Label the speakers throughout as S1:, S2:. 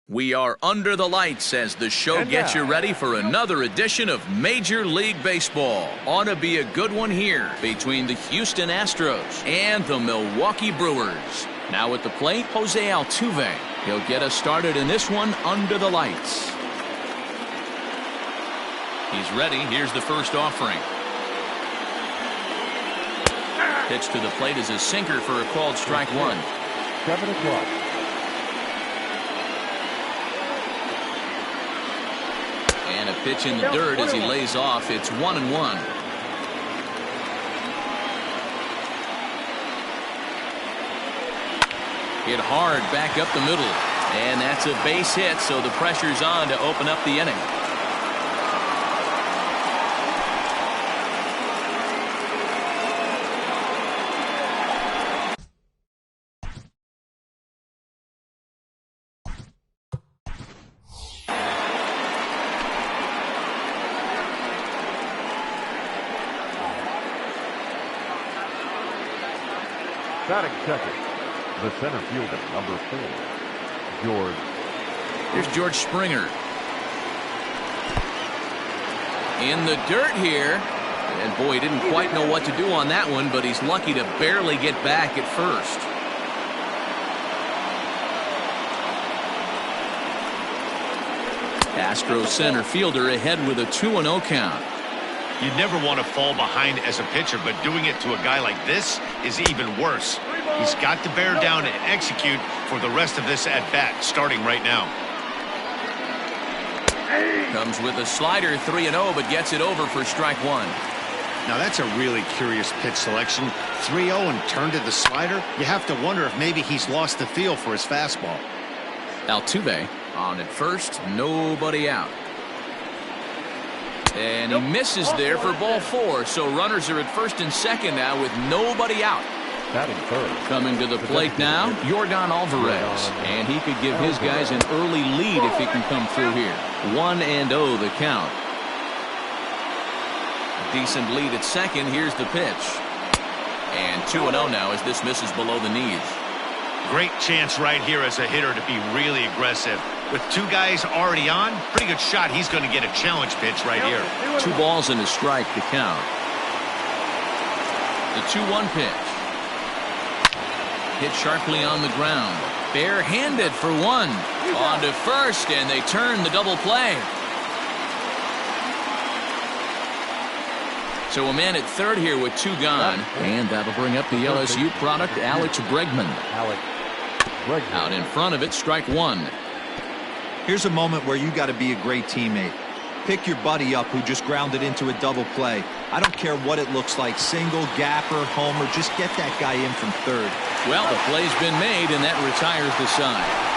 S1: We are under the lights as the show gets you ready for another edition of Major League Baseball. Ought to be a good one here between the Houston Astros and the Milwaukee Brewers. Now at the plate, Jose Altuve. He'll get us started in this one under the lights. He's ready. Here's the first offering. Pitch to the plate is a sinker for a called strike one.
S2: 7 o'clock.
S1: And a pitch in the dirt as he lays off. It's 1-1. Hit hard back up the middle. And that's a base hit, so the pressure's on to open up the inning.
S2: Batting second, the center fielder, number 4, George.
S1: Here's George Springer. In the dirt here. And boy, he didn't quite know what to do on that one, but he's lucky to barely get back at first. Astros center fielder ahead with a 2-0 count.
S3: You never want to fall behind as a pitcher, but doing it to a guy like this is even worse. He's got to bear down and execute for the rest of this at-bat, starting right now.
S1: Comes with a slider, 3-0, but gets it over for strike one.
S3: Now that's a really curious pitch selection. 3-0 and turned to the slider. You have to wonder if maybe he's lost the feel for his fastball.
S1: Altuve on at first, nobody out. And he misses there for ball 4, so runners are at first and second now with nobody out.
S2: Batting third.
S1: Coming to the plate now, Yordan Alvarez. And he could give his guys an early lead if he can come through here. 1-0 the count. Decent lead at second. Here's the pitch. And 2-0 now as this misses below the knees.
S3: Great chance right here as a hitter to be really aggressive. With 2 guys already on, pretty good shot. He's going to get a challenge pitch right here.
S1: 2 balls and a strike to count. The 2-1 pitch. Hit sharply on the ground. Barehanded for one. On to first, and they turn the double play. So a man at third here with 2 gone. And that'll bring up the LSU product, Alex Bregman. Out in front of it, strike one.
S4: Here's a moment where you got to be a great teammate. Pick your buddy up who just grounded into a double play. I don't care what it looks like, single, gapper, homer, just get that guy in from third.
S1: Well, the play's been made, and that retires the side.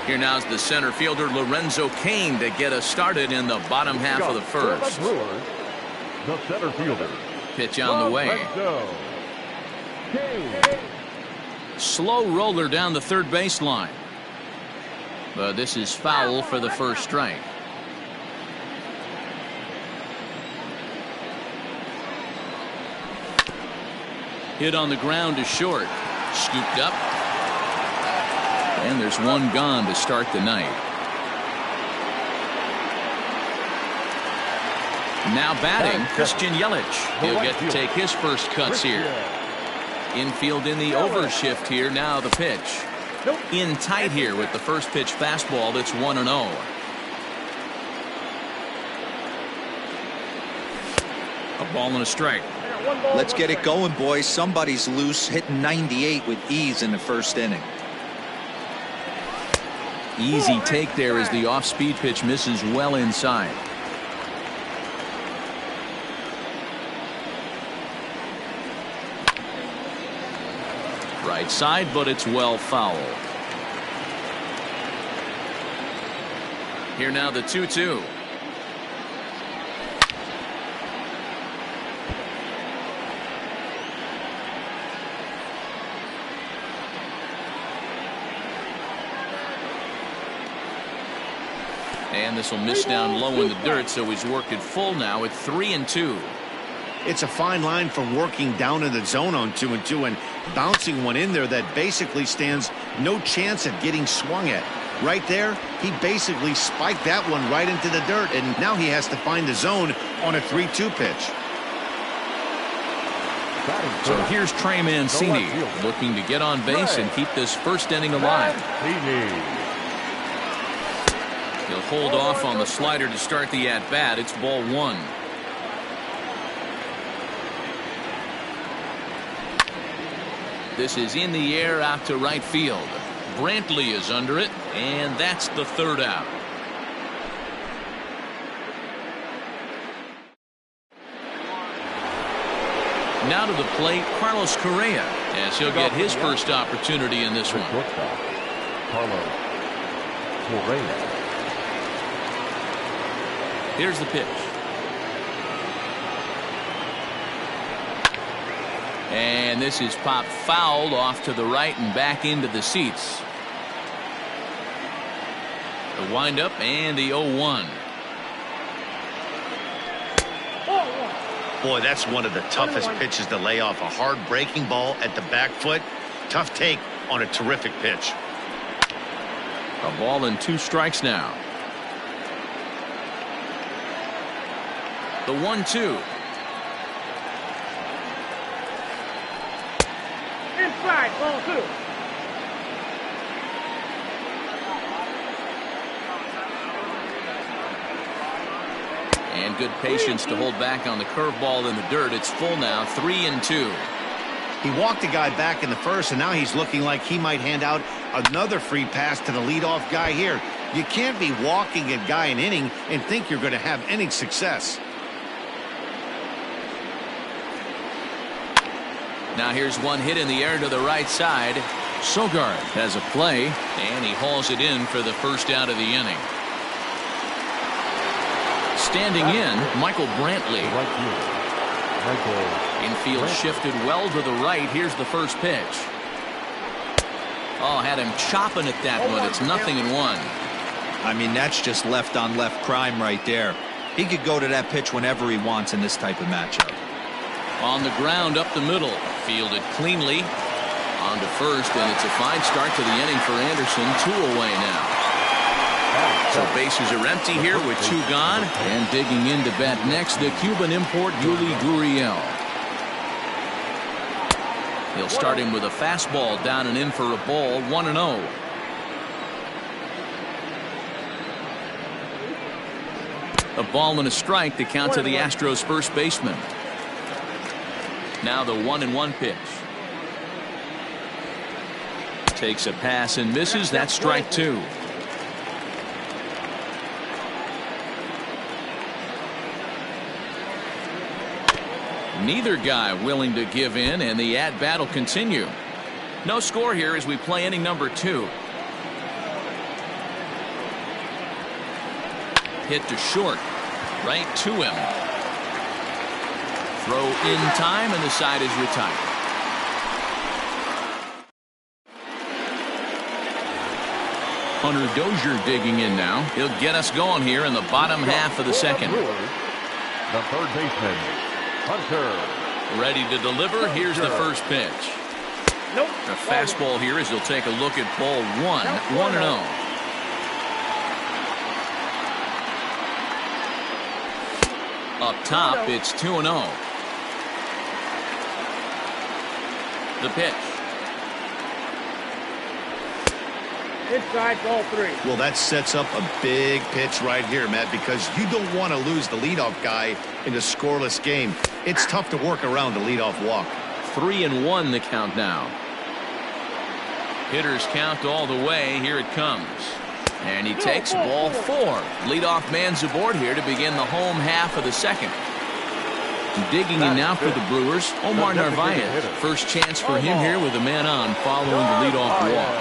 S1: Here now's the center fielder, Lorenzo Cain, to get us started in the bottom half of the first.
S2: The center fielder.
S1: Pitch on the way. Slow roller down the third baseline. But this is foul for the first strike. Hit on the ground to short. Scooped up. And there's one gone to start the night. Now batting, Christian Yelich. He'll get to take his first cuts here. Infield in the overshift here. Now the pitch. In tight here with the first pitch fastball. That's 1-0. A ball and a strike.
S4: Let's get it going, boys. Somebody's loose, hitting 98 with ease in the first inning.
S1: Easy take there as the off-speed pitch misses well inside. Right side, but it's well foul. Here now the 2-2. And this will miss down low in the dirt, so he's worked it full now at 3-2.
S3: It's a fine line from working down in the zone on 2-2 and bouncing one in there that basically stands no chance at getting swung at. Right there, he basically spiked that one right into the dirt, and now he has to find the zone on a 3-2 pitch.
S1: So here's Trey Mancini looking to get on base and keep this first inning alive. He'll hold off on the slider to start the at-bat. It's ball one. This is in the air out to right field. Brantley is under it, and that's the third out. Now to the plate, Carlos Correa, as he'll get his first opportunity in this one.
S2: Carlos Correa.
S1: Here's the pitch. And this is popped foul off to the right and back into the seats. The windup and the 0-1.
S3: Boy, that's one of the toughest pitches to lay off. A hard breaking ball at the back foot. Tough take on a terrific pitch.
S1: A ball and 2 strikes now. The 1-2.
S5: Inside, ball 2.
S1: And good patience to hold back on the curveball in the dirt. It's full now, 3-2.
S3: He walked a guy back in the first, and now he's looking like he might hand out another free pass to the leadoff guy here. You can't be walking a guy an inning and think you're going to have any success.
S1: Now here's one hit in the air to the right side. Sogard has a play, and he hauls it in for the first out of the inning. Standing in, Michael Brantley. Infield shifted well to the right. Here's the first pitch. Oh, had him chopping at that one. It's 0-1.
S4: I mean, that's just left-on-left crime right there. He could go to that pitch whenever he wants in this type of matchup.
S1: On the ground up the middle. Fielded cleanly. On to first, and it's a fine start to the inning for Anderson. 2 away now. So bases are empty here with 2 gone. And digging in to bat next, the Cuban import Yuli Gurriel. He'll start him with a fastball down and in for a ball. 1-0. A ball and a strike to count to the Astros first baseman. Now the 1-1 pitch. Takes a pass and misses. That's strike 2. Neither guy willing to give in, and the at-bat will continue. No score here as we play inning number 2. Hit to short. Right to him. Throw in time, and the side is retired. Hunter Dozier digging in now. He'll get us going here in the bottom half of the second.
S2: The third baseman, Hunter.
S1: Ready to deliver. Here's the first pitch. A fastball here as he'll take a look at ball 1. 1-0. Up top, it's 2-0. The pitch.
S5: Inside, ball 3.
S3: Well, that sets up a big pitch right here, Matt, because you don't want to lose the leadoff guy in a scoreless game. It's tough to work around the leadoff walk.
S1: 3-1 the count now. Hitters count all the way. Here it comes. And he takes ball 4. Leadoff man's aboard here to begin the home half of the second. Digging in now for the Brewers, Omar Narvaez. First chance for him here with a man on following the leadoff walk.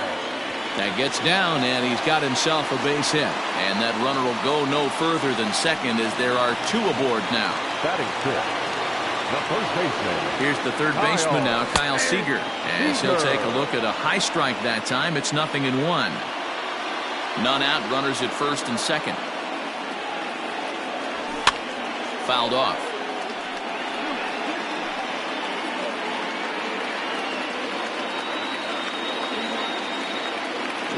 S1: That gets down, and he's got himself a base hit. And that runner will go no further than second as there are 2 aboard now.
S2: Batting 6. The first baseman.
S1: Here's the third baseman now, Kyle Seager. As he'll take a look at a high strike that time. It's 0-1. None out, runners at first and second. Fouled off.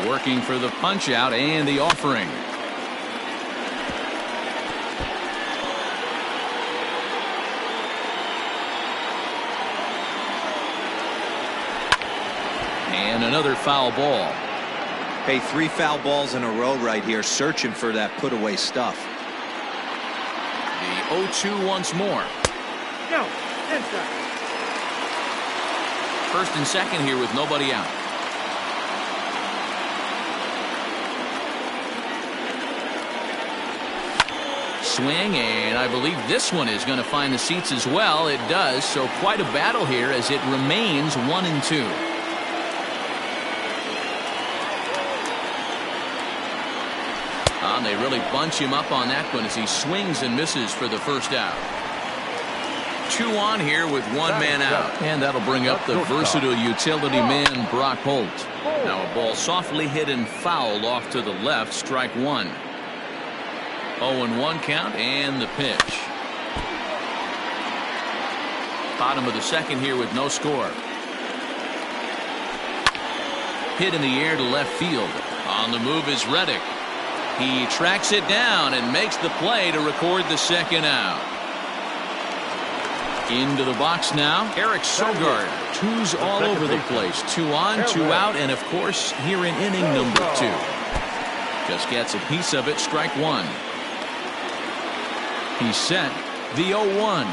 S1: Working for the punch out and the offering. And another foul ball.
S4: Hey, 3 foul balls in a row right here, searching for that put away stuff.
S1: The 0-2 once more.
S5: No, inside.
S1: First and second here with nobody out. Swing, and I believe this one is going to find the seats as well. It does, so quite a battle here as it remains 1-2. They really bunch him up on that one as he swings and misses for the first out. 2 on here with 1 man out. And that'll bring up the versatile utility man, Brock Holt. Now a ball softly hit and fouled off to the left, strike 1. 0-1 count and the pitch. Bottom of the second here with no score. Hit in the air to left field. On the move is Reddick. He tracks it down and makes the play to record the second out. Into the box now, Eric Sogard. 2s all over the place. 2 on, 2 out, and of course here in inning number 2. Just gets a piece of it, strike 1. He's set. The 0-1.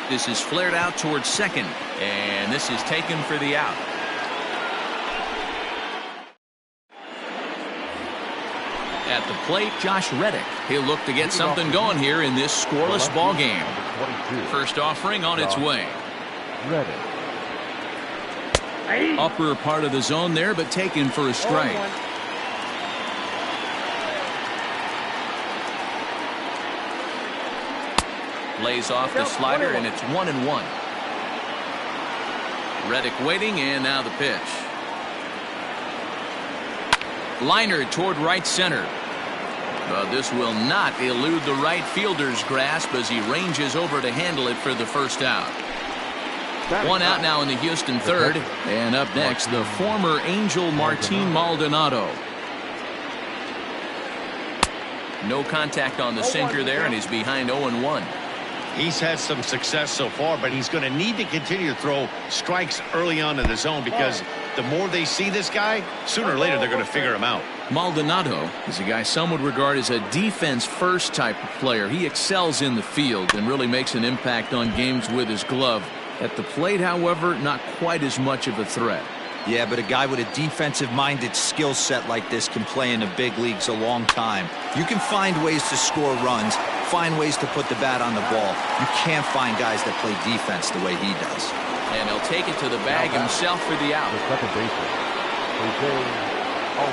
S1: This is flared out towards second, and this is taken for the out. At the plate, Josh Reddick. He'll look to get something going here in this scoreless ball game. First offering on its way. Upper part of the zone there, but taken for a strike. Lays off the slider, and it's 1-1. Reddick waiting, and now the pitch. Liner toward right center. But this will not elude the right fielder's grasp as he ranges over to handle it for the first out. 1 out now in the Houston third. And up next, the former Angel Martin Maldonado. No contact on the sinker there, and he's behind 0-1.
S3: He's had some success so far, but he's going to need to continue to throw strikes early on in the zone because the more they see this guy, sooner or later they're going to figure him out.
S1: Maldonado is a guy some would regard as a defense-first type of player. He excels in the field and really makes an impact on games with his glove. At the plate, however, not quite as much of a threat.
S4: Yeah, but a guy with a defensive-minded skill set like this can play in the big leagues a long time. You can find ways to score runs, find ways to put the bat on the ball. You can't find guys that play defense the way he does.
S1: And he'll take it to the bag himself for the out.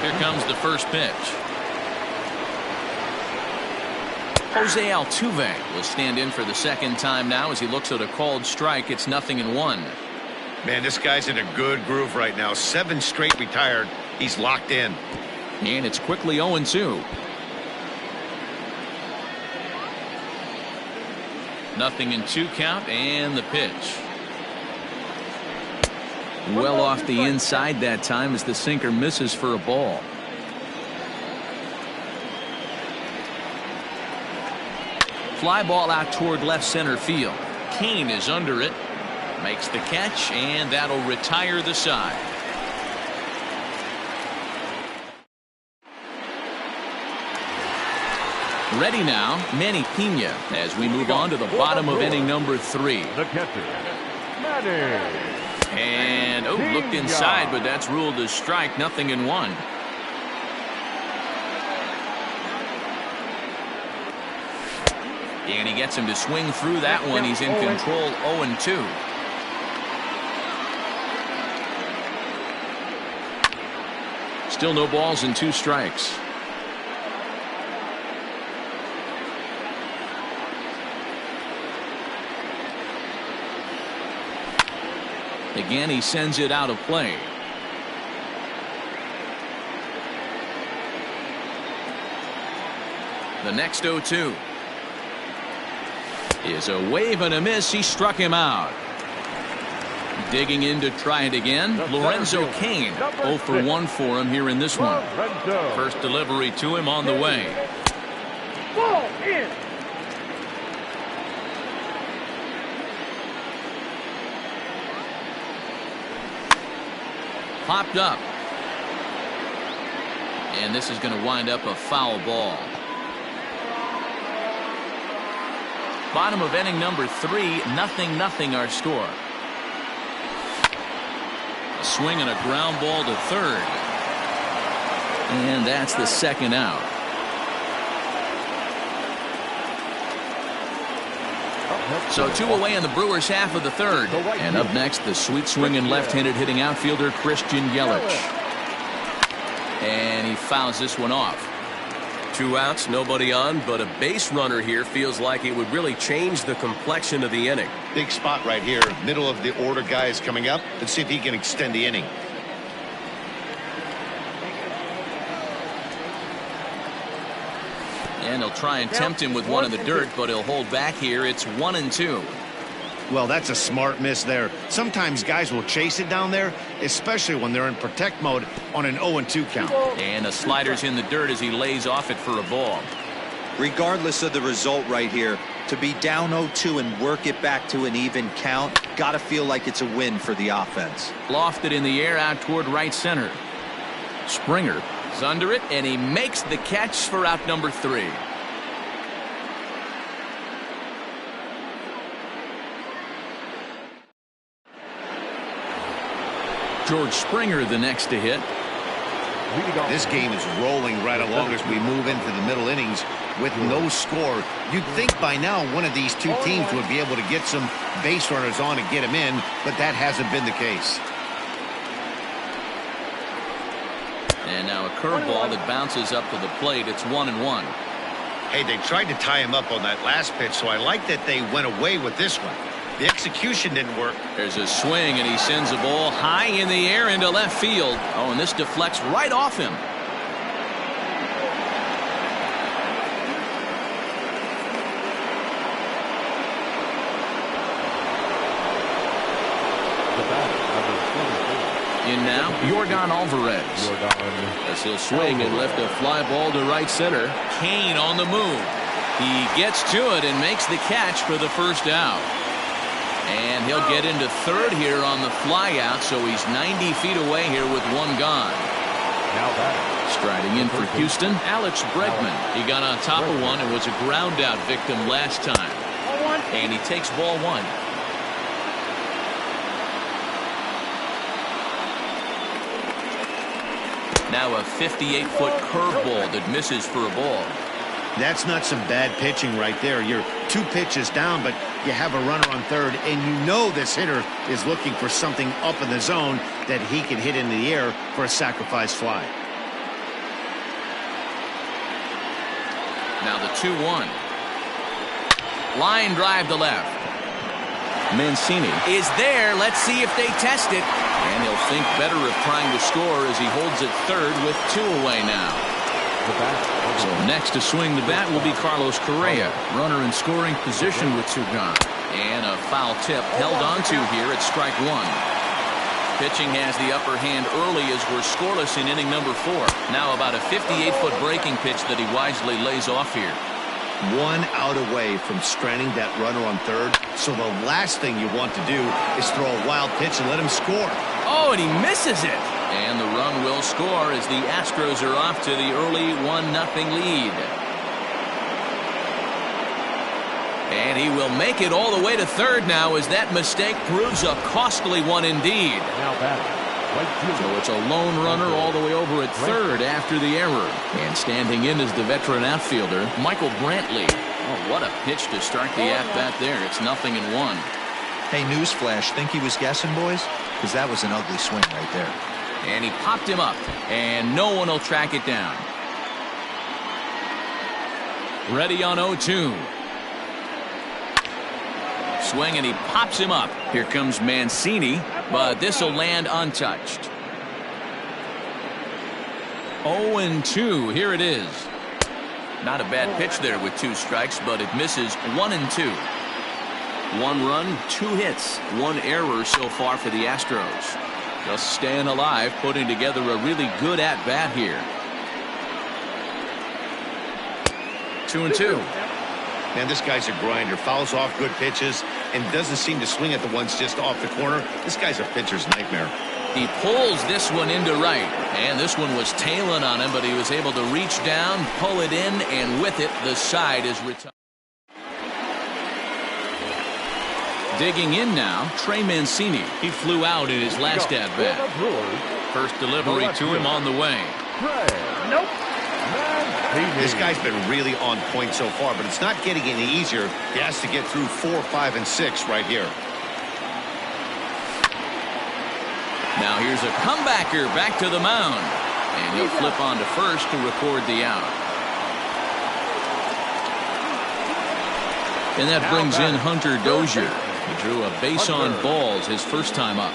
S1: Here comes the first pitch. Jose Altuve will stand in for the second time now as he looks at a called strike. It's 0-1.
S3: Man, this guy's in a good groove right now. 7 straight retired. He's locked in.
S1: And it's quickly 0-2. 0-2 count and the pitch. Well off the inside that time as the sinker misses for a ball. Fly ball out toward left center field. Kane is under it. Makes the catch, and that'll retire the side. Ready now, Manny Pena, as we move on to the bottom of inning number 3.
S2: The catcher, Manny.
S1: And, looked inside, but that's ruled as strike, 0-1. And he gets him to swing through that one. He's in control, 0-2. Still no balls and 2 strikes. Again, he sends it out of play. The next 0-2 is a wave and a miss. He struck him out. Digging in to try it again. Lorenzo Cain. 0 for 1 for him here in this one. First delivery to him on the way.
S5: Ball in.
S1: Popped up. And this is going to wind up a foul ball. Bottom of inning number 3, 0-0 our score. A swing and a ground ball to third. And that's the second out. So 2 away in the Brewers half of the third. And up next, the sweet swinging left-handed hitting outfielder Christian Yelich. And he fouls this one off.
S6: 2 outs, nobody on, but a base runner here feels like it would really change the complexion of the inning.
S3: Big spot right here. Middle of the order guy is coming up. Let's see if he can extend the inning.
S1: And he'll try and tempt him with one in the dirt, but he'll hold back here. It's 1-2.
S3: Well, that's a smart miss there. Sometimes guys will chase it down there, especially when they're in protect mode on an 0-2 count.
S1: And the slider's in the dirt as he lays off it for a ball.
S4: Regardless of the result right here, to be down 0-2 and work it back to an even count, gotta feel like it's a win for the offense.
S1: Lofted in the air out toward right center. Springer is under it, and he makes the catch for out number 3. George Springer the next to hit.
S3: This game is rolling right along as we move into the middle innings with no score. You'd think by now one of these two teams would be able to get some base runners on and get them in, but that hasn't been the case.
S1: And now a curveball that bounces up to the plate. It's 1-1.
S3: Hey, they tried to tie him up on that last pitch, so I like that they went away with this one. The execution didn't work.
S1: There's a swing, and he sends a ball high in the air into left field. Oh, and this deflects right off him. In now, Yordan Alvarez. As he'll swing and lift a fly ball to right center. Cain on the move. He gets to it and makes the catch for the first out. And he'll get into third here on the fly out, so he's 90 feet away here with one gone. Striding in for Houston, Alex Bregman. He got on top of one and was a ground out victim last time. And he takes ball 1. Now a 58-foot curveball that misses for a ball.
S3: That's not some bad pitching right there. You're 2 pitches down, but you have a runner on third, and you know this hitter is looking for something up in the zone that he can hit in the air for a sacrifice fly.
S1: Now the 2-1. Line drive to left. Mancini is there. Let's see if they test it. And he'll think better of trying to score as he holds it third with 2 away now. So next to swing the bat will be Carlos Correa. Runner in scoring position with 2 gone. And a foul tip held onto here at strike 1. Pitching has the upper hand early as we're scoreless in inning number 4. Now about a 58-foot breaking pitch that he wisely lays off here.
S3: 1 out away from stranding that runner on third. So the last thing you want to do is throw a wild pitch and let him score.
S1: Oh, and he misses it. And the run will score as the Astros are off to the early 1-0 lead. And he will make it all the way to third now as that mistake proves a costly one indeed. So it's a lone runner all the way over at third after the error. And standing in is the veteran outfielder, Michael Brantley. Oh, what a pitch to start the at-bat there. It's 0-1.
S4: Hey, newsflash, think he was guessing, boys? Because that was an ugly swing right there.
S1: And he popped him up, and no one will track it down. Ready on 0-2. Swing, and he pops him up. Here comes Mancini, but this will land untouched. 0-2. Here it is. Not a bad pitch there with 2 strikes, but it misses 1-2. 1 run, 2 hits, 1 error so far for the Astros. Just staying alive, putting together a really good at-bat here. 2-2.
S3: Man, this guy's a grinder. Fouls off good pitches and doesn't seem to swing at the ones just off the corner. This guy's a pitcher's nightmare.
S1: He pulls this one into right, and this one was tailing on him, but he was able to reach down, pull it in, and with it, the side is retired. Digging in now, Trey Mancini. He flew out in his last at-bat. First delivery to him on the way.
S5: Nope.
S3: This guy's been really on point so far, but it's not getting any easier. He has to get through 4, 5, and 6 right here.
S1: Now here's a comebacker back to the mound, and he'll flip on to first to record the out. And that brings in Hunter Dozier. He drew a base on balls his first time up.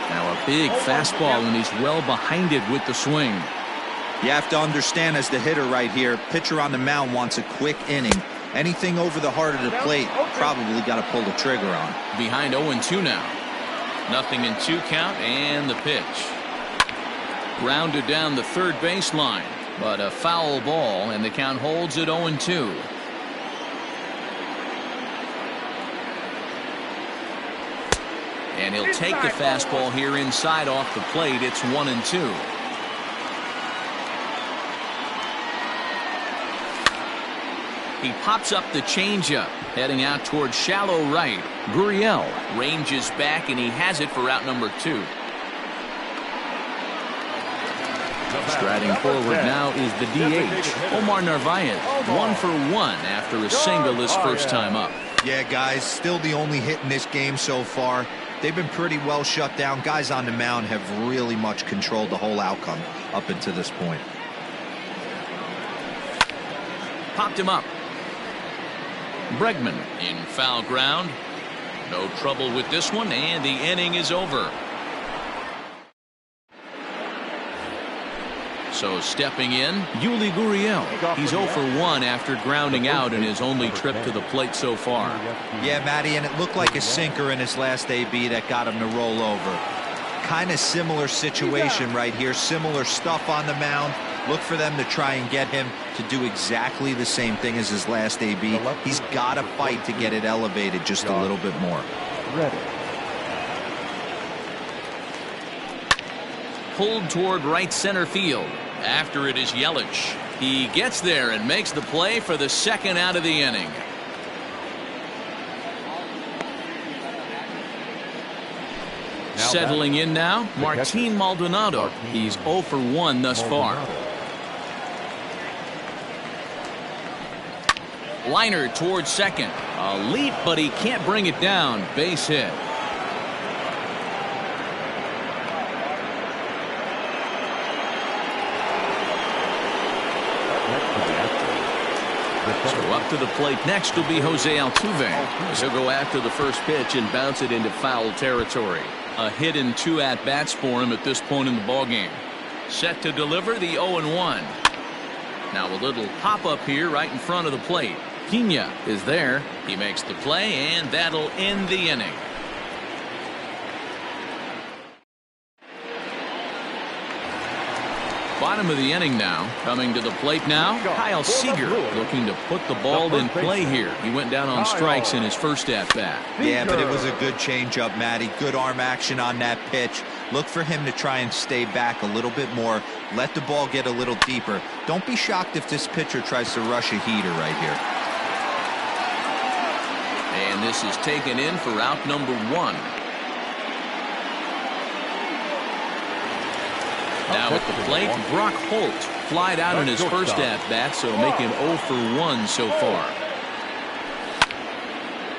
S1: Now a big fastball, and he's well behind it with the swing.
S4: You have to understand, as the hitter right here, pitcher on the mound wants a quick inning. Anything over the heart of the plate, probably got to pull the trigger on.
S1: Behind 0-2 now. 0-2 count, and the pitch. Grounded down the third baseline, but a foul ball, and the count holds at 0-2. And he'll take the fastball here inside off the plate. It's 1-2. He pops up the changeup, heading out towards shallow right. Gurriel ranges back, and he has it for out number 2. Striding forward now is the DH, Omar Narvaez, 1 for 1 after a single his first time up.
S4: Yeah, guys, still the only hit in this game so far. They've been pretty well shut down. Guys on the mound have really much controlled the whole outcome up until this point.
S1: Popped him up. Bregman in foul ground. No trouble with this one, and the inning is over. So stepping in, Yuli Gurriel. He's 0 for 1 after grounding out in his only trip to the plate so far.
S4: Yeah, Matty, and it looked like a sinker in his last AB that got him to roll over. Kind of similar situation right here. Similar stuff on the mound. Look for them to try and get him to do exactly the same thing as his last AB. He's got to fight to get it elevated just a little bit more.
S1: Pulled toward right center field. After it is Yelich. He gets there and makes the play for the second out of the inning. Settling in now, Martin Maldonado. He's 0 for 1 thus far. Liner towards second. A leap, but he can't bring it down. Base hit. So up to the plate next will be Jose Altuve, as he'll go after the first pitch and bounce it into foul territory. A hit and 2 at-bats for him at this point in the ballgame. Set to deliver the 0-1. Now a little pop-up here right in front of the plate. Pena is there. He makes the play, and that'll end the inning. Bottom of the inning now. Coming to the plate now, Kyle Seager looking to put the ball in play here. He went down on strikes in his first at-bat.
S4: Yeah, but it was a good changeup, Matty. Good arm action on that pitch. Look for him to try and stay back a little bit more. Let the ball get a little deeper. Don't be shocked if this pitcher tries to rush a heater right here.
S1: And this is taken in for out number 1. Now at the plate, Brock Holt flied out in his first at-bat, so make him 0 for 1 so far.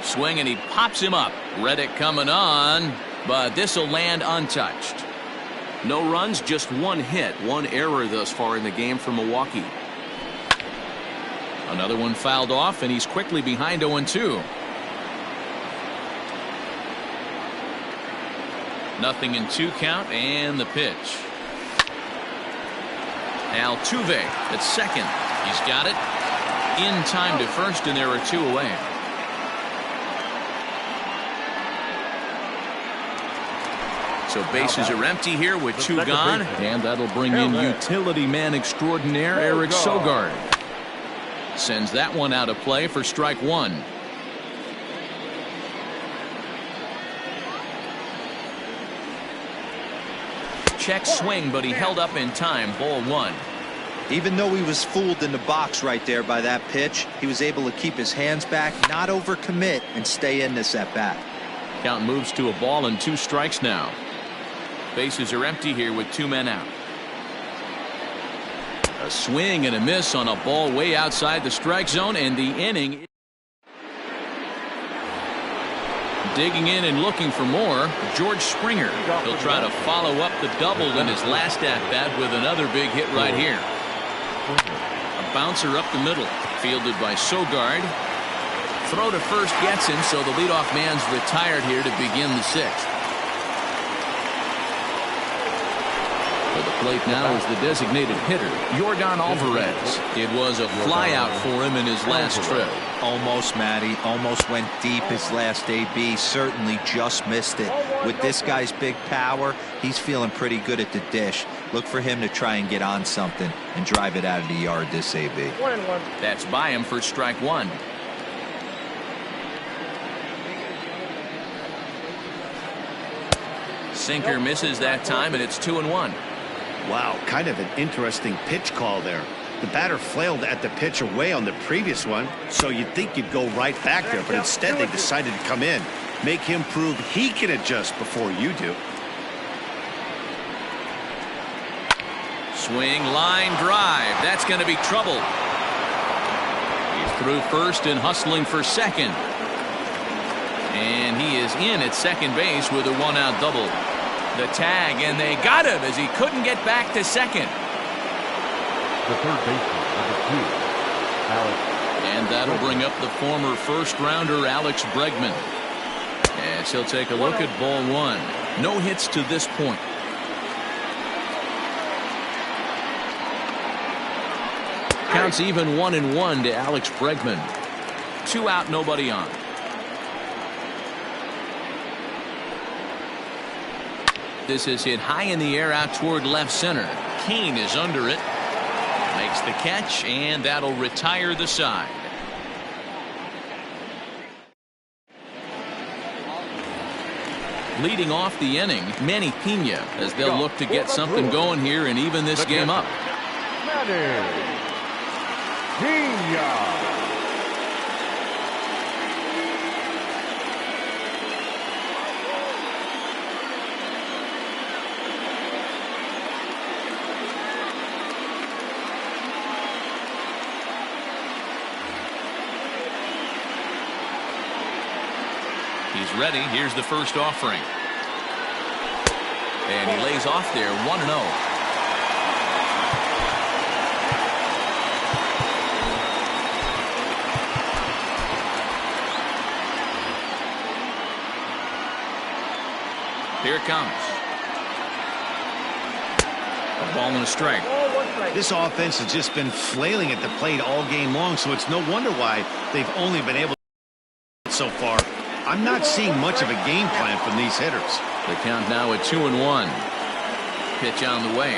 S1: Swing, and he pops him up. Reddick coming on, but this will land untouched. No runs, just 1 hit, 1 error thus far in the game for Milwaukee. Another one fouled off, and he's quickly behind 0-2. 0-2 count, and the pitch. Altuve at second. He's got it. In time to first, and there are 2 away. So bases are empty here with two gone, and that'll bring in utility man extraordinaire Eric Sogard. Sends that one out of play for strike one. Check swing, but he held up in time. Ball one.
S4: Even though he was fooled in the box right there by that pitch, he was able to keep his hands back, not overcommit, and stay in this at bat.
S1: Count moves to a ball and 2 strikes now. Bases are empty here with 2 men out. A swing and a miss on a ball way outside the strike zone, and the inning. Digging in and looking for more, George Springer. He'll try to follow up the double in his last at-bat with another big hit right here. A bouncer up the middle, fielded by Sogard. Throw to first gets him, so the leadoff man's retired here to begin the 6th. For the plate now is the designated hitter, Yordan Alvarez. It was a flyout for him in his last trip.
S4: Almost, Matty. Almost went deep his last AB. Certainly just missed it. With this guy's big power, he's feeling pretty good at the dish. Look for him to try and get on something and drive it out of the yard this AB.
S5: 1-1.
S1: That's by him for strike one. Sinker misses that time, and it's 2-1.
S3: Wow, kind of an interesting pitch call there. The batter flailed at the pitch away on the previous one, so you'd think you'd go right back there, but instead they decided to come in. Make him prove he can adjust before you do.
S1: Swing, line, drive. That's going to be trouble. He's through first and hustling for second. And he is in at second base with a 1-out double. The tag, and they got him as he couldn't get back to second.
S2: The third baseman, number 2, Alex.
S1: And that'll bring up the former first-rounder Alex Bregman. As he'll take a look at ball one. No hits to this point. Counts even 1-1 to Alex Bregman. 2 out, nobody on. This is hit high in the air out toward left center. Kane is under it. Makes the catch, and that'll retire the side. Leading off the inning, Manny Pena, as they'll look to get something going here and even this game up.
S2: Manny Pena.
S1: He's ready. Here's the first offering. And he lays off there, 1-0. Here it comes. A ball and a strike.
S3: This offense has just been flailing at the plate all game long, so it's no wonder why they've only been able to so far. I'm not seeing much of a game plan from these hitters.
S1: The count now at 2-1. Pitch on the way.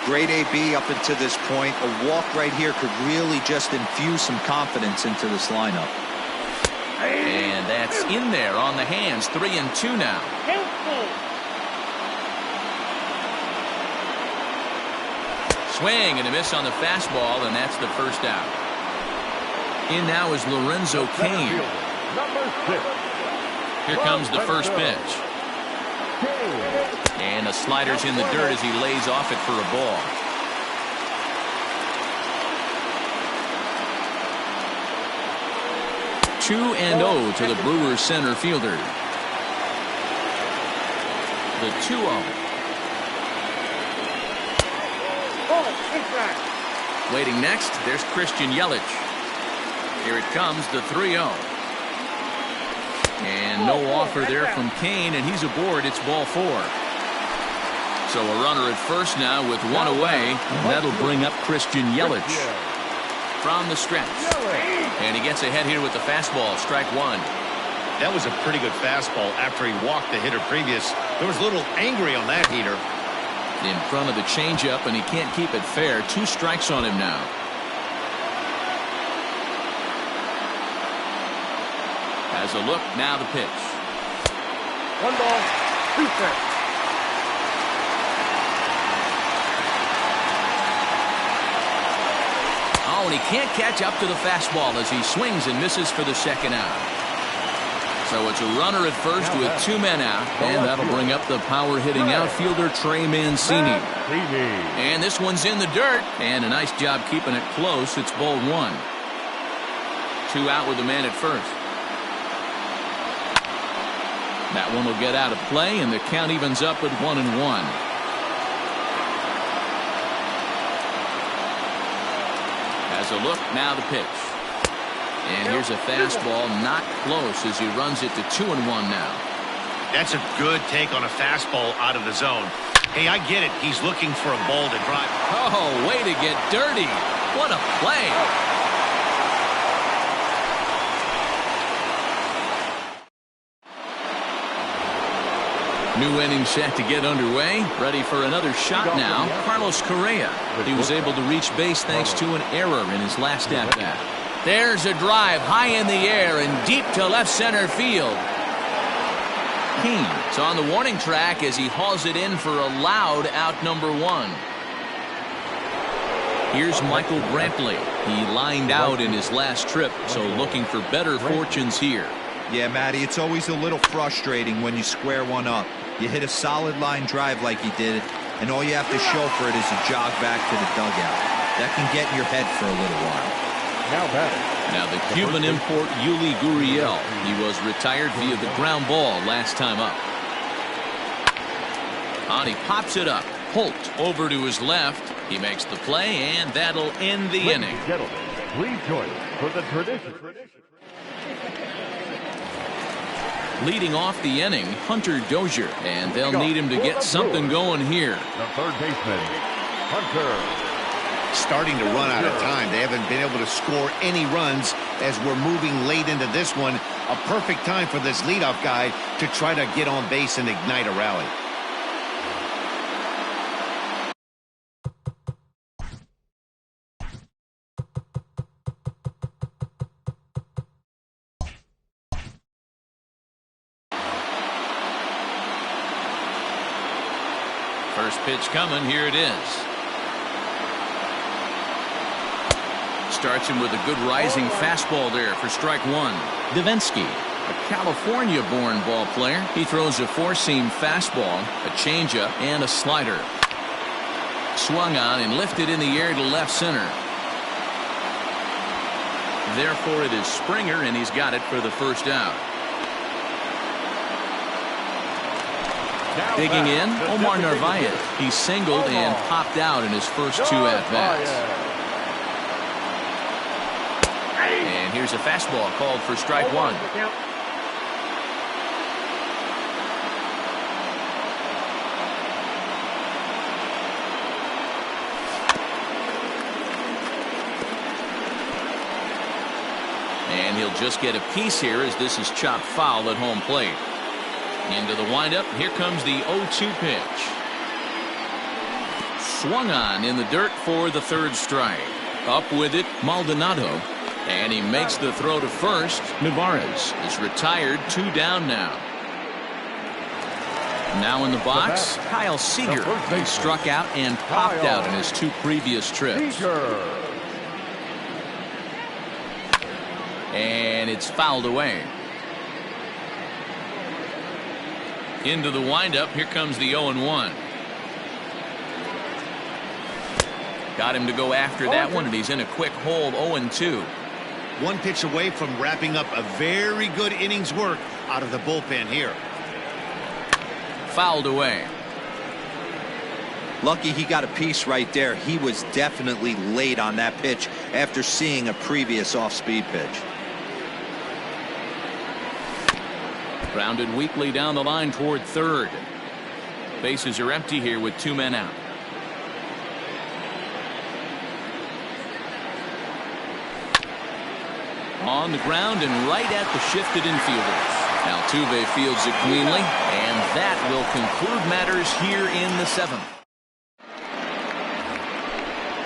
S4: Great AB up until this point. A walk right here could really just infuse some confidence into this lineup.
S1: And that's in there on the hands. 3-2 now. Swing and a miss on the fastball, and that's the first out. In now is Lorenzo Cain. Here comes the first pitch. And a slider's in the dirt as he lays off it for a ball. Two and 0 to the Brewers center fielder. The 2-0. Waiting next, there's Christian Yelich. Here it comes, the 3-0. And no offer there from Kane, and he's aboard. It's ball 4. So a runner at first now with 1 away. That'll bring up Christian Yelich from the stretch. And he gets ahead here with the fastball, strike 1.
S3: That was a pretty good fastball after he walked the hitter previous. There was a little angry on that heater.
S1: In front of the changeup, and he can't keep it fair. 2 strikes on him now. Has a look, now the pitch.
S5: 1 ball, 2 strikes.
S1: Oh, and he can't catch up to the fastball as he swings and misses for the second out. So it's a runner at first with 2 men out, and that'll bring up the power-hitting outfielder Trey Mancini. And this one's in the dirt, and a nice job keeping it close. It's ball 1. 2 out with the man at first. That one will get out of play, and the count evens up at 1-1. Has a look, now the pitch. And here's a fastball, not close as he runs it to 2-1 now.
S3: That's a good take on a fastball out of the zone. Hey, I get it. He's looking for a ball to drive.
S1: Oh, way to get dirty. What a play. New inning set to get underway. Ready for another shot now. Carlos Correa. He was able to reach base thanks to an error in his last at-bat. There's a drive high in the air and deep to left center field. Keen's on the warning track as he hauls it in for a loud out number 1. Here's Michael Brantley. He lined out in his last trip, so looking for better fortunes here.
S4: Yeah, Matty, it's always a little frustrating when you square one up. You hit a solid line drive like he did, and all you have to show for it is a jog back to the dugout. That can get in your head for a little while.
S1: Now the Cuban import Yuli Gurriel. He was retired via the ground ball last time up. And he pops it up. Holt over to his left. He makes the play, and that'll end the inning.
S2: Gentlemen, please join us for the tradition.
S1: Leading off the inning, Hunter Dozier, and they'll need him to get something going here.
S2: The third baseman, Hunter.
S3: Starting to run out of time. They haven't been able to score any runs as we're moving late into this one. A perfect time for this leadoff guy to try to get on base and ignite a rally.
S1: First pitch coming. Here it is. Starts him with a good rising fastball there for strike 1. Davinsky, a California-born ball player. He throws a 4-seam fastball, a changeup, and a slider. Swung on and lifted in the air to left center. Therefore, it is Springer, and he's got it for the first out. Digging in, Omar Narvaez. He singled and popped out in his first 2 at-bats. And here's a fastball called for strike 1. And he'll just get a piece here as this is chopped foul at home plate. Into the windup. Here comes the 0-2 pitch. Swung on in the dirt for the 3rd strike. Up with it, Maldonado. And he makes the throw to first. Nevarez is retired. 2 down now. Now in the box, Kyle Seager. He struck out and popped out in his 2 previous trips. And it's fouled away. Into the windup. Here comes the 0-1. Got him to go after that one, and he's in a quick hole. 0-2.
S3: 1 pitch away from wrapping up a very good innings work out of the bullpen here.
S1: Fouled away.
S4: Lucky he got a piece right there. He was definitely late on that pitch after seeing a previous off-speed pitch.
S1: Grounded weakly down the line toward 3rd. Bases are empty here with 2 men out. On the ground and right at the shifted infielders. Altuve fields it cleanly, and that will conclude matters here in the 7th.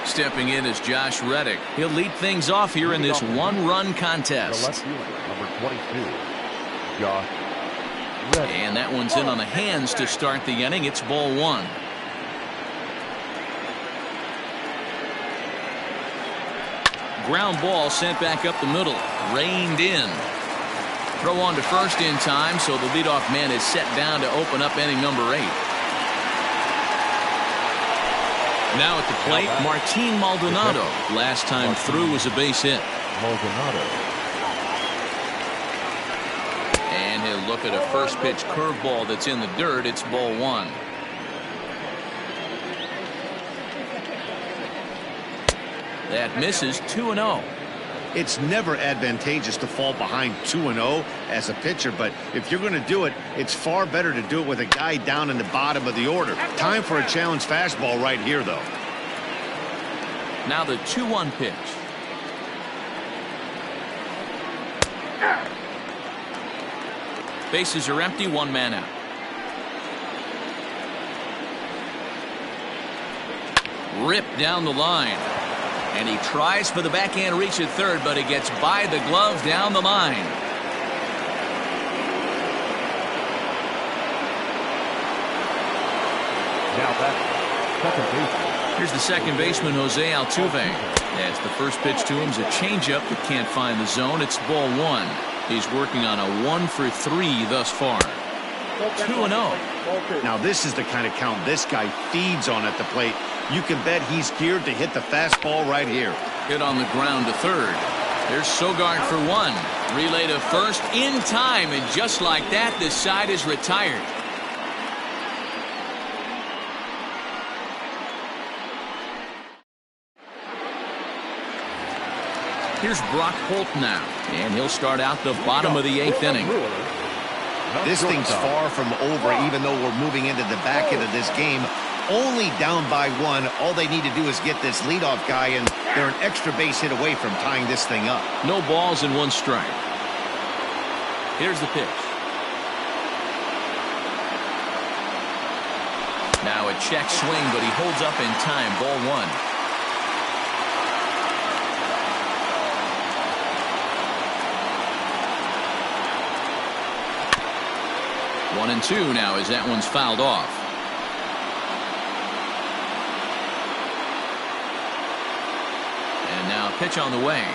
S1: Stepping in is Josh Reddick. He'll lead things off here in this one-run
S2: The
S1: contest.
S2: left fielder, number 22, Josh Reddick.
S1: And that one's in on the hands to start the inning. It's ball 1. Ground ball sent back up the middle. Reined in. Throw on to first in time, so the leadoff man is set down to open up inning number 8. Now at the plate, Martin Maldonado. Last time through was a base hit.
S2: Maldonado.
S1: And he'll look at a first pitch curveball that's in the dirt. It's ball 1. That misses 2-0.
S3: It's never advantageous to fall behind 2-0 as a pitcher, but if you're going to do it, it's far better to do it with a guy down in the bottom of the order. Time for a challenge fastball right here, though.
S1: Now the 2-1 pitch. Bases are empty, 1 man out. Ripped down the line. And he tries for the backhand reach at third, but it gets by the glove down the line.
S2: Now back, second baseman.
S1: Here's the second baseman, Jose Altuve. As the first pitch to him is a changeup that can't find the zone. It's ball 1. He's working on a 1-for-3 thus far. 2-0.
S3: Now this is the kind of count this guy feeds on at the plate. You can bet he's geared to hit the fastball right here.
S1: Hit on the ground to third. There's Sogard for 1. Relay to first in time, and just like that, this side is retired. Here's Brock Holt now, and he'll start out the bottom of the 8th inning.
S3: This thing's far from over, even though we're moving into the back end of this game. Only down by 1. All they need to do is get this leadoff guy, and they're an extra base hit away from tying this thing up.
S1: No balls and 1 strike. Here's the pitch. Now a check swing, but he holds up in time. Ball 1. 1-2 now as that one's fouled off. And now a pitch on the way.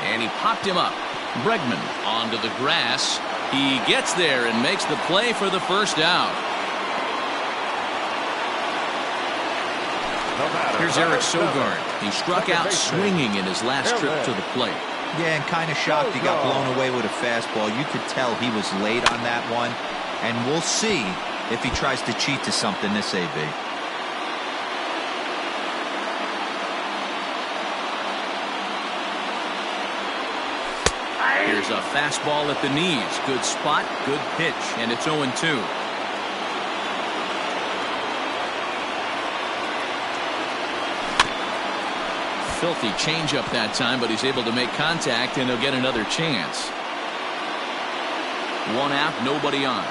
S1: And he popped him up. Bregman onto the grass. He gets there and makes the play for the first out. Here's Eric Sogard. He struck out swinging in his last trip to the plate.
S4: Yeah, and kind of shocked he got blown away with a fastball. You could tell he was late on that one. And we'll see if he tries to cheat to something this AB.
S1: Here's a fastball at the knees. Good spot, good pitch, and it's 0-2. Filthy changeup that time, but he's able to make contact, and he'll get another chance. 1 out, nobody on.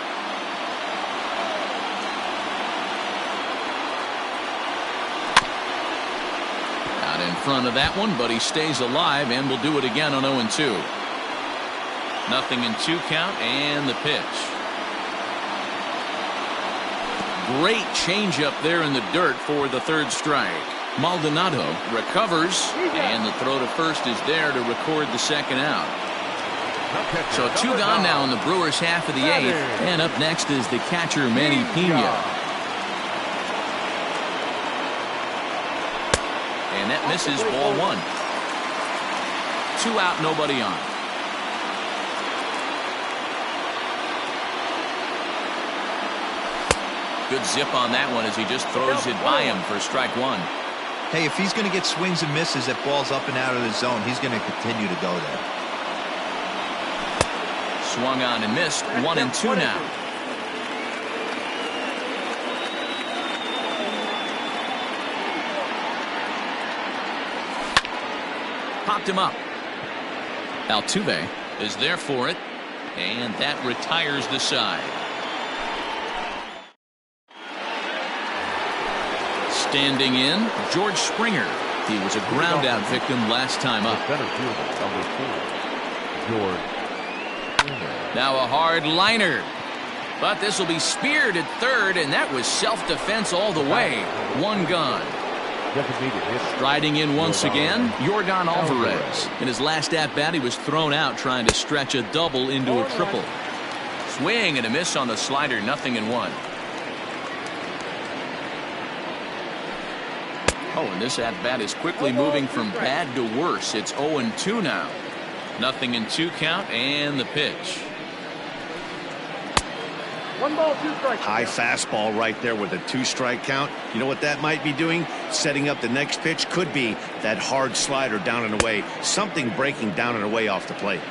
S1: Out in front of that one, but he stays alive and will do it again on 0-2. 0-2 count, and the pitch. Great changeup there in the dirt for the 3rd strike. Maldonado recovers, and the throw to first is there to record the 2nd out. So 2 gone now in the Brewers' half of the 8th, and up next is the catcher Manny Pena. And that misses ball 1. 2 out, nobody on. Good zip on that one as he just throws it by him for strike 1.
S4: Hey, if he's going to get swings and misses at balls up and out of the zone, he's going to continue to go there.
S1: Swung on and missed. 1-2 now. Popped him up. Altuve is there for it, and that retires the side. Standing in, George Springer. He was a ground-out victim last time up.
S2: Center fielder, number 4, George Springer.
S1: Now a hard liner. But this will be speared at third, and that was self-defense all the way. One gone.
S2: Designated hitter.
S1: Striding in once again, Yordan Alvarez. In his last at-bat, he was thrown out trying to stretch a double into a triple. Swing and a miss on the slider, 0-1. Oh, and this at-bat is quickly moving from bad to worse. It's 0-2 now. 0-2 count, and the pitch.
S5: 1 ball, 2 strikes.
S3: High fastball right there with a 2-strike count. You know what that might be doing? Setting up the next pitch. Could be that hard slider down and away. Something breaking down and away off the plate.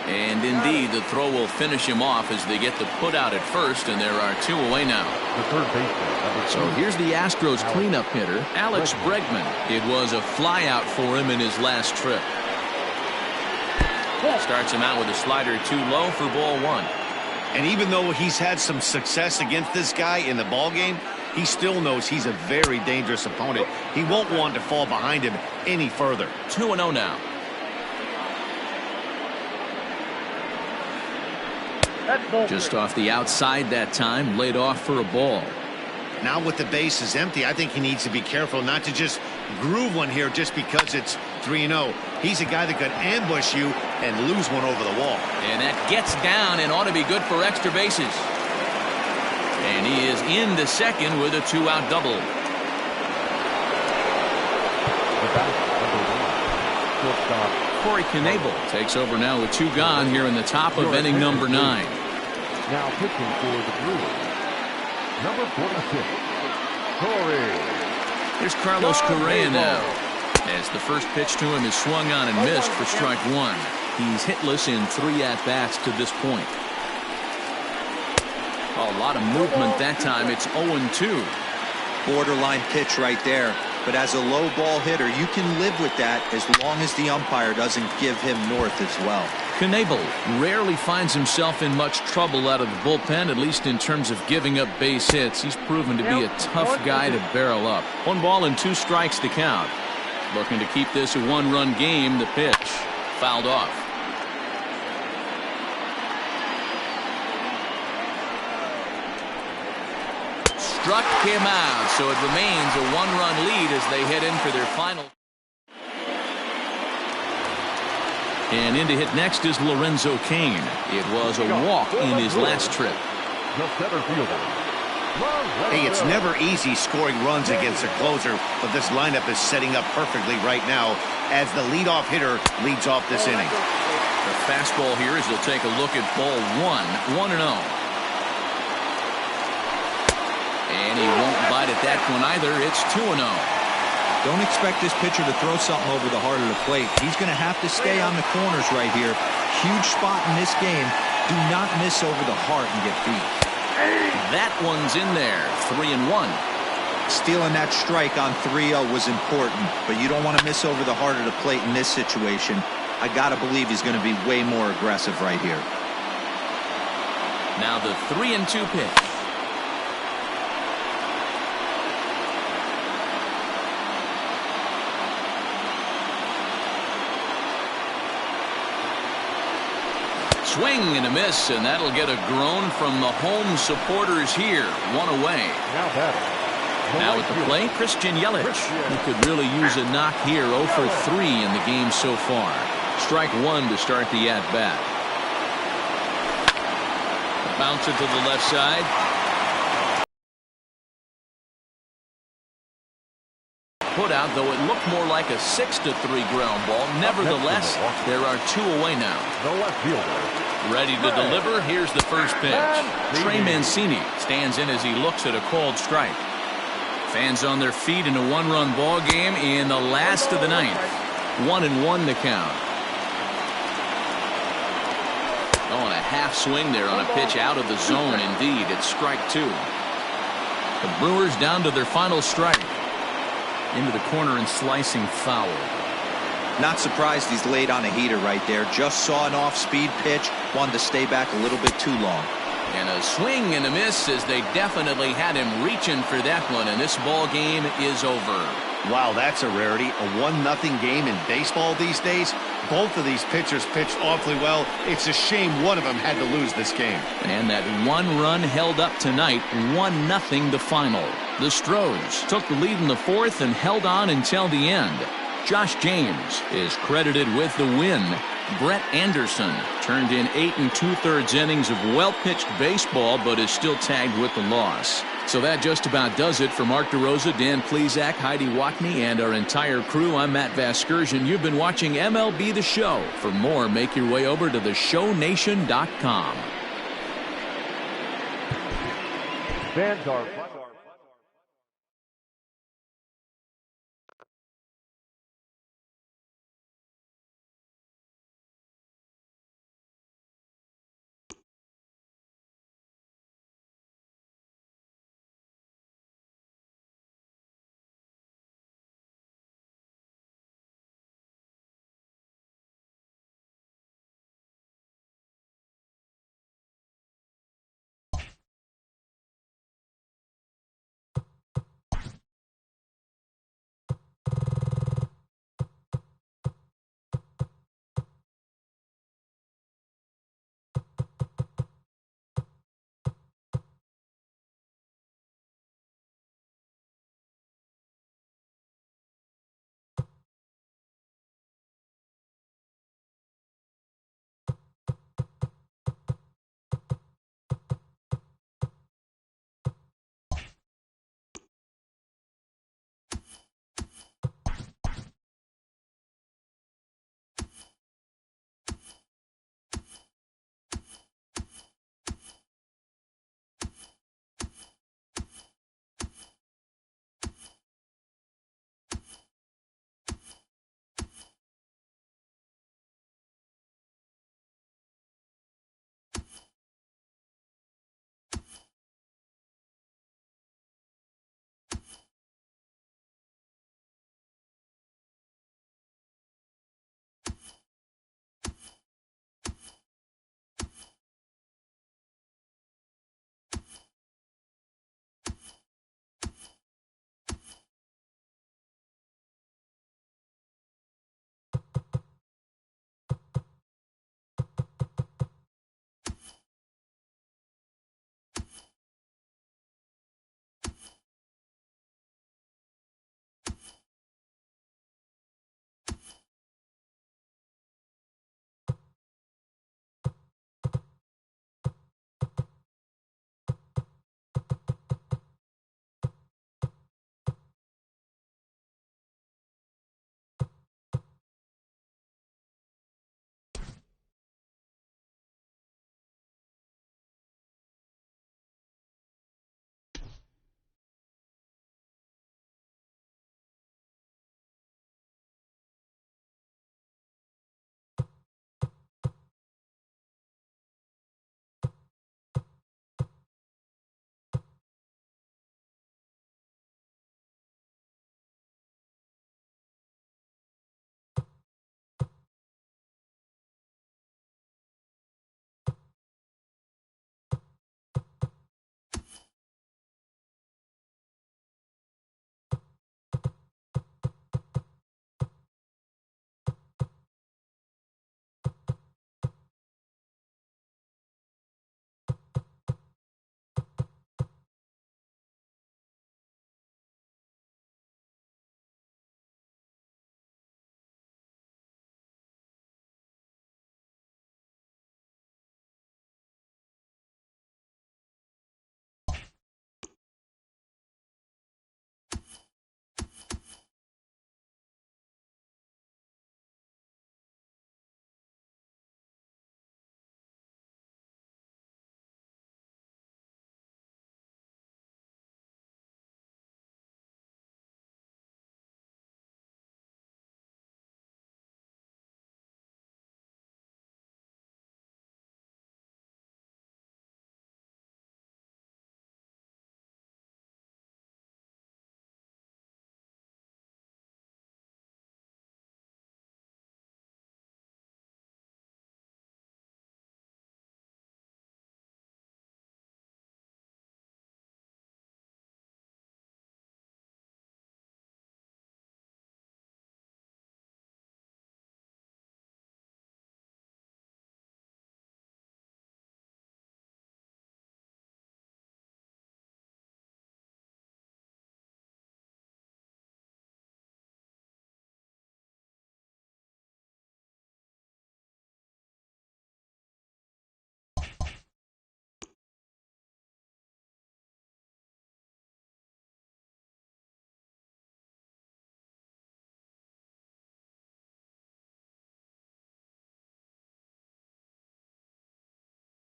S1: And indeed, the throw will finish him off as they get the put out at first, and there are 2 away now.
S2: The third baseman, number 2.
S1: So here's the Astros cleanup hitter, Alex Bregman. It was a flyout for him in his last trip. Starts him out with a slider too low for ball 1.
S3: And even though he's had some success against this guy in the ball game, he still knows he's a very dangerous opponent. He won't want to fall behind him any further.
S1: 2-0 now. Just off the outside that time, laid off for a ball.
S3: Now with the bases empty, I think he needs to be careful not to just groove one here just because it's 3-0. He's a guy that could ambush you and lose one over the wall.
S1: And that gets down and ought to be good for extra bases. And he is into second with a 2-out double.
S2: The batter, number 1, shortstop.
S1: Corey Knebel takes over now with 2 gone here in the top of inning number 9.
S2: Now pitching for the Brewers, number 46, Corey.
S1: Here's Carlos Correa now, as the first pitch to him is swung on and missed for strike 1. He's hitless in 3 at-bats to this point. A lot of movement that time. It's 0-2.
S4: Borderline pitch right there. But as a low ball hitter, you can live with that as long as the umpire doesn't give him north as well.
S1: Knebel rarely finds himself in much trouble out of the bullpen, at least in terms of giving up base hits. He's proven to be a tough guy to barrel up. 1 ball and 2 strikes to count. Looking to keep this a 1-run game. The pitch fouled off. Struck him out, so it remains a 1-run lead as they head in for their final. And in to hit next is Lorenzo Cain. It was a walk in his last trip.
S2: The center fielder.
S3: Hey, it's never easy scoring runs against a closer, but this lineup is setting up perfectly right now as the leadoff hitter leads off this inning.
S1: The fastball here as they'll take a look at ball 1, 1-0. And he won't bite at that one either. It's 2-0.
S4: Don't expect this pitcher to throw something over the heart of the plate. He's going to have to stay on the corners right here. Huge spot in this game. Do not miss over the heart and get beat.
S1: That one's in there. 3-1.
S4: Stealing that strike on 3-0 was important, but you don't want to miss over the heart of the plate in this situation. I got to believe he's going to be way more aggressive right here.
S1: Now the 3-2 pitch. Swing and a miss, and that'll get a groan from the home supporters here. 1 away.
S2: Now batting.
S1: Now at the plate, Christian Yelich. He could really use a knock here. 0 for 3 in the game so far. Strike 1 to start the at-bat. Bouncer to the left side. Put out, though it looked more like a 6-3 ground ball. Nevertheless, there are 2 away now.
S2: The left fielder.
S1: Ready to deliver. Here's the first pitch. Trey Mancini stands in as he looks at a called strike. Fans on their feet in a 1-run ball game in the last of the 9th. 1-1 to count. Oh, and a half swing there on a pitch out of the zone. Indeed, it's strike 2. The Brewers down to their final strike. Into the corner and slicing foul.
S4: Not surprised he's laid on a heater right there. Just saw an off-speed pitch, wanted to stay back a little bit too long.
S1: And a swing and a miss, as they definitely had him reaching for that one, and this ball game is over.
S3: Wow, that's a rarity. A 1-0 game in baseball these days. Both of these pitchers pitched awfully well. It's a shame one of them had to lose this game.
S1: And that one run held up tonight, 1-0 the final. The Stros took the lead in the fourth and held on until the end. Josh James is credited with the win. Brett Anderson turned in 8 2/3 innings of well-pitched baseball, but is still tagged with the loss. So that just about does it for Mark DeRosa, Dan Plesac, Heidi Watney, and our entire crew. I'm Matt Vasgersian. You've been watching MLB The Show. For more, make your way over to theshownation.com.
S2: Fans are